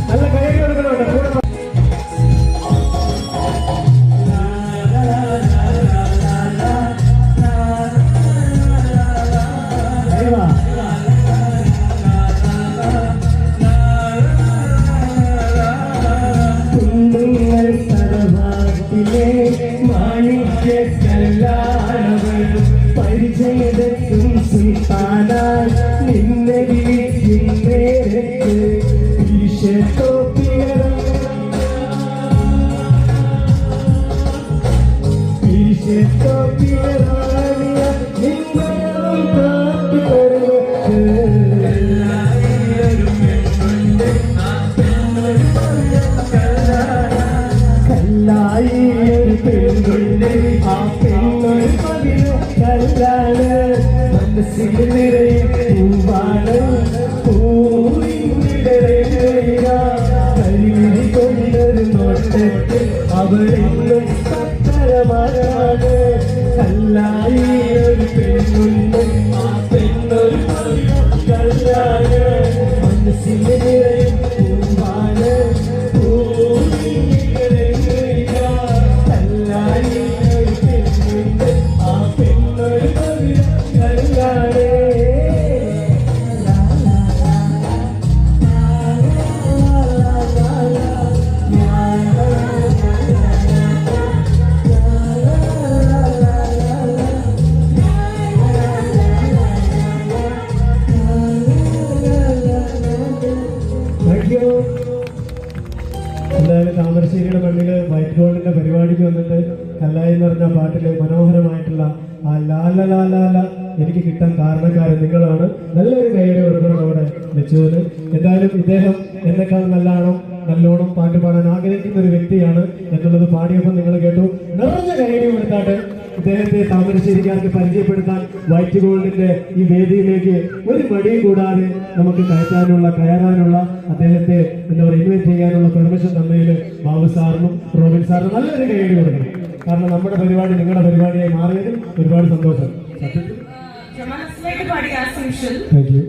നല്ല കൈ കൊടുക്കണോട്ടെ. പരിചയത്തും സുൽത്താനായി നിന്നെ കല്ലായി ഒരു പെണ്ണുണ്ട് ആ പെണ്ണൊരു കല്ലാണ് മനസ്സിൽ നിറയും പൂവാണ് കരിവിഴി കൊണ്ടൊരു നോട്ടത്തിൽ അവളിന്നും പത്തരമാണ് കല്ലായി ഒരു പെണ്ണുണ്ട് ആ പെണ്ണൊരു കല്ലാണ് മനസ്സിൽ നിറയും പൂവാണ് എന്തായാലും താമരശ്ശേരിയുടെ മണ്ണില് വൈറ്റ് ഗോൾഡിന്റെ പരിപാടിക്ക് വന്നിട്ട് കല്ലായി എന്ന് പറഞ്ഞ പാട്ടില് മനോഹരമായിട്ടുള്ള ആ ലാല ലാല എനിക്ക് കിട്ടാൻ കാരണക്കാരൻ നിങ്ങളാണ്. നല്ലൊരു കൈയ്യടി കൊടുക്കണം അവിടെ വെച്ചതിന്. എന്തായാലും ഇദ്ദേഹം എന്നെക്കാൾ നല്ലോണം പാട്ട് പാടാൻ ആഗ്രഹിക്കുന്ന ഒരു വ്യക്തിയാണ് എന്നുള്ളത് പാടിയപ്പോൾ നിങ്ങൾ കേട്ടു. നിറഞ്ഞ കൈയ്യടി കൊടുത്താട്ട് ഇദ്ദേഹത്തെ താമരശ്ശേരിക്കാർക്ക് പരിചയപ്പെടുത്താൻ വൈറ്റ് ഗോൾഡിന്റെ ഈ വേദിയിലേക്ക് ഒരു മടിയും കൂടാതെ നമുക്ക് കയറാനുള്ള അദ്ദേഹത്തെ ഇൻവൈറ്റ് ചെയ്യാനുള്ള പെർമിഷൻ തന്നതിൽ ബാബു സാറിനും റോബിൻ സാറിനും നല്ലൊരു കൈയ്യടി കൊടുക്കണം. കാരണം നമ്മുടെ പരിപാടി നിങ്ങളുടെ പരിപാടിയായി മാറിയതിൽ ഒരുപാട് സന്തോഷം. മനസ്സിലായിട്ട് പാടി ആസ് യൂഷ്വൽ. Thank you.